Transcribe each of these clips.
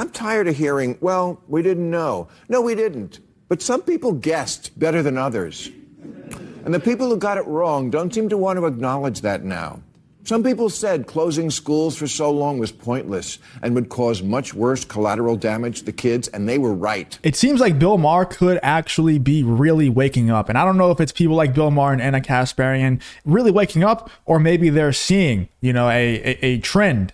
I'm tired of hearing, well, we didn't know. No, we didn't. But some people guessed better than others. And the people who got it wrong don't seem to want to acknowledge that now. Some people said closing schools for so long was pointless and would cause much worse collateral damage to kids, and they were right. It seems like Bill Maher could actually be really waking up. And I don't know if it's people like Bill Maher and Ana Kasparian really waking up, or maybe they're seeing, a trend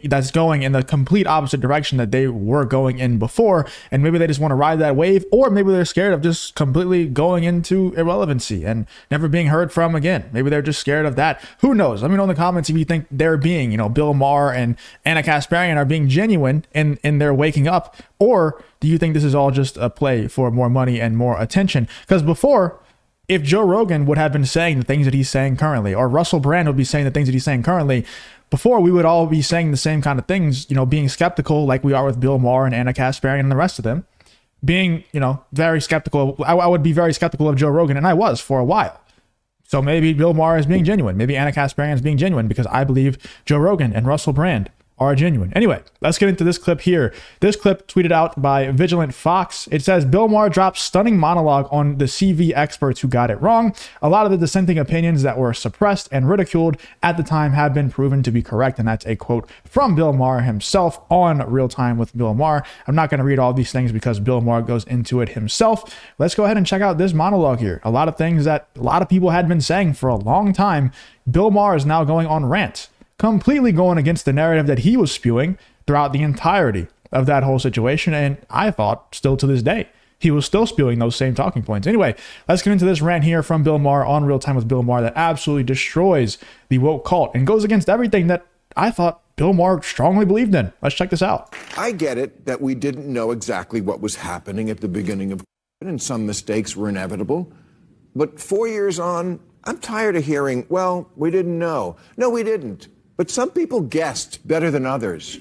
that's going in the complete opposite direction that they were going in before, and maybe they just want to ride that wave, or maybe they're scared of just completely going into irrelevancy and never being heard from again. Maybe they're just scared of that. Who knows? Let me know in the comments if you think they're being, Bill Maher and Ana Kasparian are being genuine in their waking up, or do you think this is all just a play for more money and more attention? Because before, if Joe Rogan would have been saying the things that he's saying currently, or Russell Brand would be saying the things that he's saying currently, before we would all be saying the same kind of things, being skeptical like we are with Bill Maher and Ana Kasparian and the rest of them, being, very skeptical. I would be very skeptical of Joe Rogan, and I was for a while. So maybe Bill Maher is being genuine. Maybe Ana Kasparian is being genuine because I believe Joe Rogan and Russell Brand are genuine. Anyway, let's get into this clip here. This clip tweeted out by Vigilant Fox. It says, Bill Maher drops stunning monologue on the CV experts who got it wrong. A lot of the dissenting opinions that were suppressed and ridiculed at the time have been proven to be correct. And that's a quote from Bill Maher himself on Real Time with Bill Maher. I'm not going to read all these things because Bill Maher goes into it himself. Let's go ahead and check out this monologue here. A lot of things that a lot of people had been saying for a long time. Bill Maher is now going on Rant, completely going against the narrative that he was spewing throughout the entirety of that whole situation. And I thought still to this day, he was still spewing those same talking points. Anyway, let's get into this rant here from Bill Maher on Real Time with Bill Maher that absolutely destroys the woke cult and goes against everything that I thought Bill Maher strongly believed in. Let's check this out. I get it that we didn't know exactly what was happening at the beginning of COVID, and some mistakes were inevitable. But 4 years on, I'm tired of hearing, well, we didn't know. No, we didn't. But some people guessed better than others.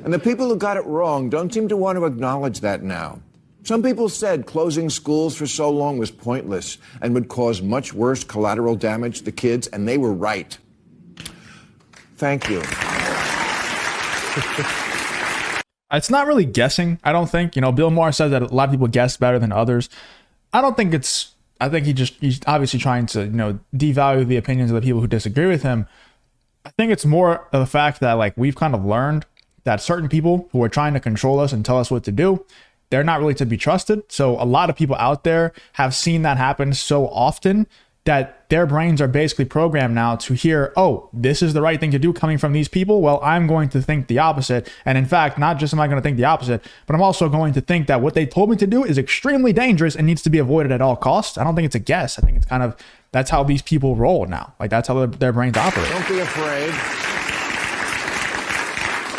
And the people who got it wrong don't seem to want to acknowledge that now. Some people said closing schools for so long was pointless and would cause much worse collateral damage to kids, and they were right. Thank you. It's not really guessing, I don't think. Bill Maher says that a lot of people guess better than others. I don't think it's, I think he's obviously trying to, devalue the opinions of the people who disagree with him. I think it's more of the fact that we've kind of learned that certain people who are trying to control us and tell us what to do, they're not really to be trusted. So a lot of people out there have seen that happen so often that their brains are basically programmed now to hear, oh, this is the right thing to do coming from these people. Well, I'm going to think the opposite. And in fact, not just am I going to think the opposite, but I'm also going to think that what they told me to do is extremely dangerous and needs to be avoided at all costs. I don't think it's a guess. I think it's kind of, that's how these people roll now. That's how their brains operate. Don't be afraid.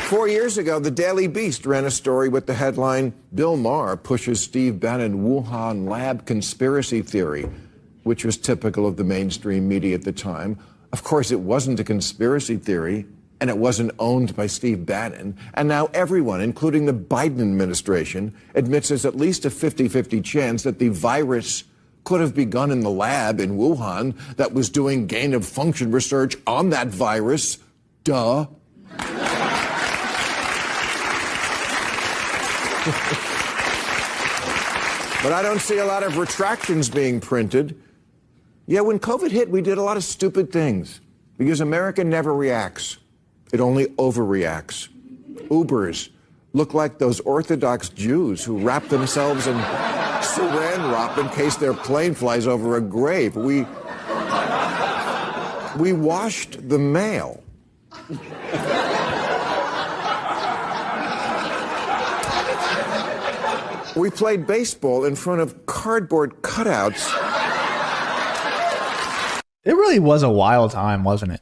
4 years ago, the Daily Beast ran a story with the headline, Bill Maher pushes Steve Bannon Wuhan lab conspiracy theory, which was typical of the mainstream media at the time. Of course, it wasn't a conspiracy theory, and it wasn't owned by Steve Bannon. And now everyone, including the Biden administration, admits there's at least a 50-50 chance that the virus could have begun in the lab in Wuhan that was doing gain-of-function research on that virus. Duh. But I don't see a lot of retractions being printed. Yeah, when COVID hit, we did a lot of stupid things because America never reacts. It only overreacts. Ubers look like those Orthodox Jews who wrap themselves in saran wrap in case their plane flies over a grave. We washed the mail. We played baseball in front of cardboard cutouts. It really was a wild time, wasn't it?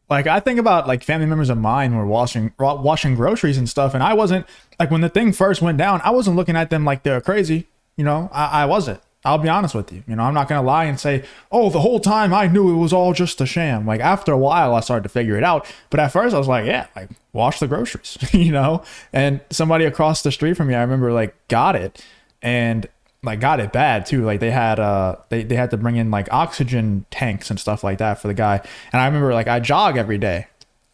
I think about family members of mine were washing groceries and stuff, and I wasn't, when the thing first went down, I wasn't looking at them like they're crazy. I wasn't. I'll be honest with you. I'm not going to lie and say, oh, the whole time I knew it was all just a sham. After a while, I started to figure it out. But at first I was like, yeah, wash the groceries, and somebody across the street from me, I remember got it and got it bad too. They had they had to bring in oxygen tanks and stuff like that for the guy. And I remember I jog every day.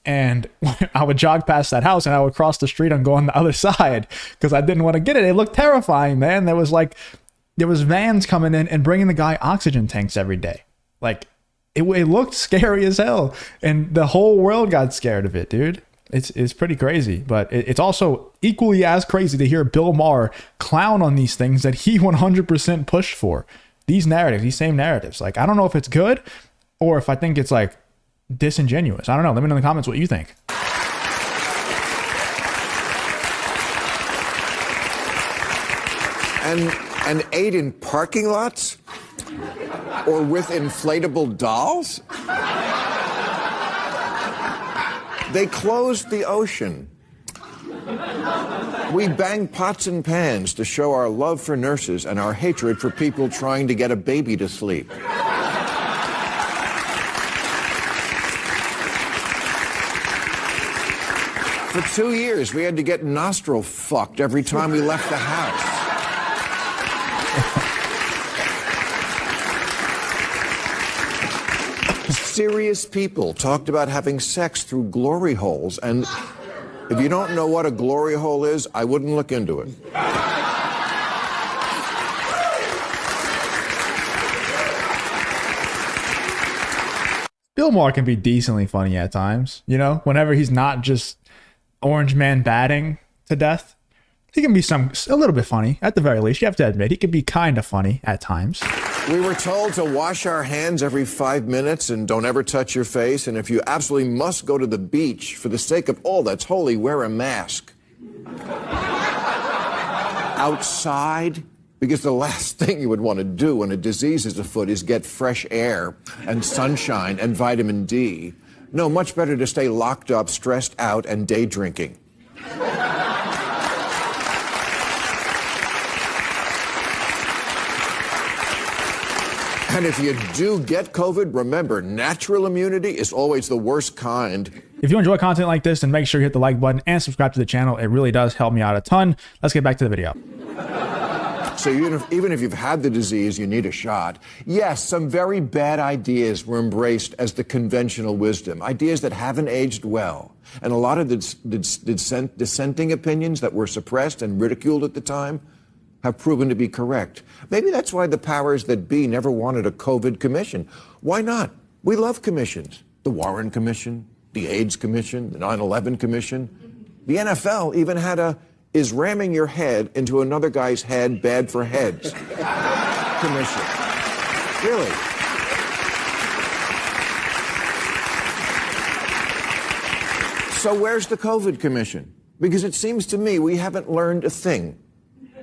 And I would jog past that house and I would cross the street and go on the other side because I didn't want to get it. It looked terrifying, man. There was vans coming in and bringing the guy oxygen tanks every day. Like it looked scary as hell. And the whole world got scared of it, dude. It's pretty crazy, but it's also equally as crazy to hear Bill Maher clown on these things that he 100% pushed for. These narratives, these same narratives. Like, I don't know if it's good or if I think it's like disingenuous. I don't know. Let me know in the comments what you think. And ate in parking lots? Or with inflatable dolls? They closed the ocean. We bang pots and pans to show our love for nurses and our hatred for people trying to get a baby to sleep. For 2 years, we had to get nostril fucked every time we left the house. Serious people talked about having sex through glory holes, and if you don't know what a glory hole is, I wouldn't look into it. Bill Maher can be decently funny at times, you know, whenever he's not just Orange Man batting to death. He can be a little bit funny, at the very least. You have to admit, he can be kind of funny at times. We were told to wash our hands every 5 minutes and don't ever touch your face. And if you absolutely must go to the beach, for the sake of all that's holy, wear a mask. Outside, because the last thing you would want to do when a disease is afoot is get fresh air and sunshine and vitamin D. No, much better to stay locked up, stressed out, and day drinking. And if you do get COVID, remember, natural immunity is always the worst kind. If you enjoy content like this, then make sure you hit the like button and subscribe to the channel. It really does help me out a ton. Let's get back to the video. So even if you've had the disease, you need a shot. Yes, some very bad ideas were embraced as the conventional wisdom, ideas that haven't aged well. And a lot of the dissenting opinions that were suppressed and ridiculed at the time have proven to be correct. Maybe that's why the powers that be never wanted a COVID commission. Why not? We love commissions. The Warren Commission, the AIDS Commission, the 9/11 Commission. The NFL even had a "is ramming your head into another guy's head bad for heads" commission. Really. So where's the COVID commission? Because it seems to me we haven't learned a thing.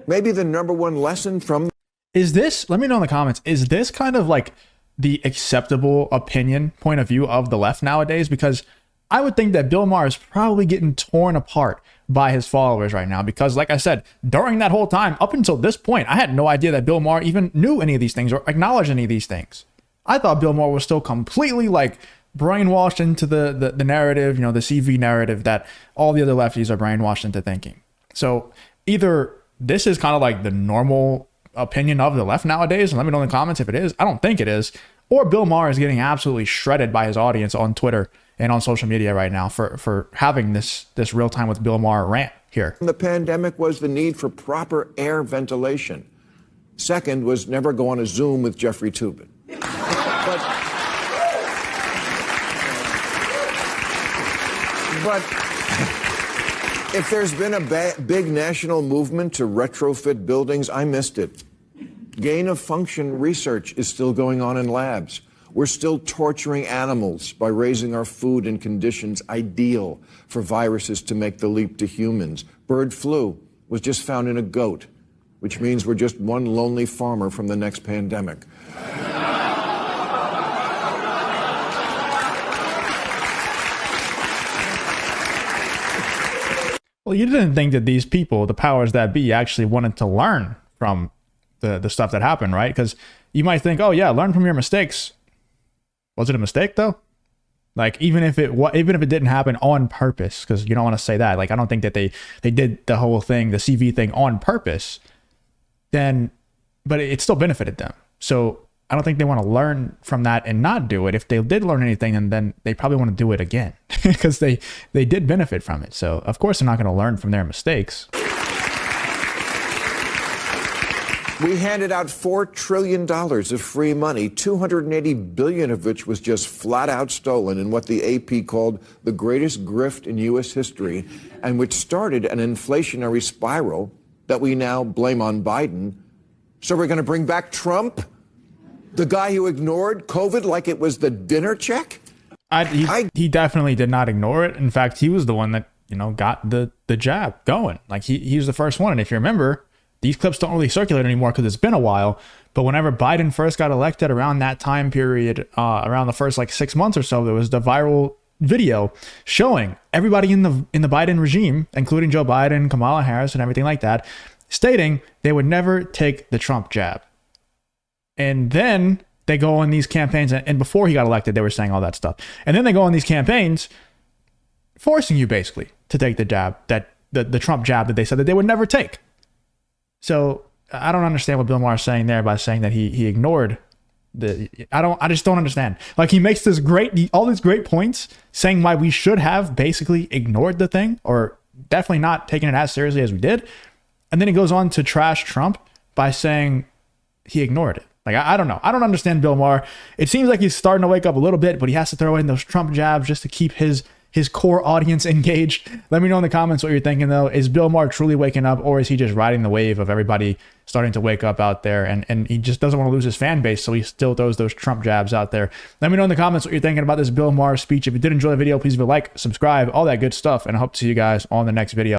Maybe the number one lesson from... Is this, let me know in the comments, is this kind of like the acceptable opinion point of view of the left nowadays? Because I would think that Bill Maher is probably getting torn apart by his followers right now. Because like I said, during that whole time, up until this point, I had no idea that Bill Maher even knew any of these things or acknowledged any of these things. I thought Bill Maher was still completely like brainwashed into the narrative, you know, the CV narrative that all the other lefties are brainwashed into thinking. So either this is kind of like the normal opinion of the left nowadays, and let me know in the comments if it is. I don't think it is. Or Bill Maher is getting absolutely shredded by his audience on Twitter and on social media right now for having this real time with Bill Maher rant here. The pandemic was the need for proper air ventilation. Second was never go on a Zoom with Jeffrey Toobin. But if there's been a big national movement to retrofit buildings, I missed it. Gain of function research is still going on in labs. We're still torturing animals by raising our food in conditions ideal for viruses to make the leap to humans. Bird flu was just found in a goat, which means we're just one lonely farmer from the next pandemic. Well, you didn't think that these people, the powers that be, actually wanted to learn from the stuff that happened, right? Because you might think, oh yeah, learn from your mistakes. Was it a mistake though? Like even if it didn't happen on purpose, because you don't want to say that. Like I don't think that they did the whole thing, the CV thing on purpose. Then, but it still benefited them. So I don't think they want to learn from that and not do it. If they did learn anything, and then they probably want to do it again because they did benefit from it. So of course they're not going to learn from their mistakes. We handed out $4 trillion of free money, $280 billion of which was just flat out stolen in what the AP called the greatest grift in U.S. history, and which started an inflationary spiral that we now blame on Biden. So we're going to bring back Trump, the guy who ignored COVID like it was the dinner check? He definitely did not ignore it. In fact, he was the one that, got the jab going. Like he was the first one. And if you remember, these clips don't really circulate anymore because it's been a while. But whenever Biden first got elected, around that time period, around the first 6 months or so, there was the viral video showing everybody in the Biden regime, including Joe Biden, Kamala Harris, and everything like that, stating they would never take the Trump jab. And then they go on these campaigns, and before he got elected, they were saying all that stuff. And then they go on these campaigns forcing you basically to take the jab, that the Trump jab that they said that they would never take. So I don't understand what Bill Maher is saying there by saying that he ignored I just don't understand. Like, he makes all these great points saying why we should have basically ignored the thing, or definitely not taken it as seriously as we did. And then he goes on to trash Trump by saying he ignored it. Like, I don't know. I don't understand Bill Maher. It seems like he's starting to wake up a little bit, but he has to throw in those Trump jabs just to keep his core audience engaged. Let me know in the comments what you're thinking, though. Is Bill Maher truly waking up, or is he just riding the wave of everybody starting to wake up out there, and he just doesn't want to lose his fan base, so he still throws those Trump jabs out there? Let me know in the comments what you're thinking about this Bill Maher speech. If you did enjoy the video, please leave a like, subscribe, all that good stuff, and I hope to see you guys on the next video.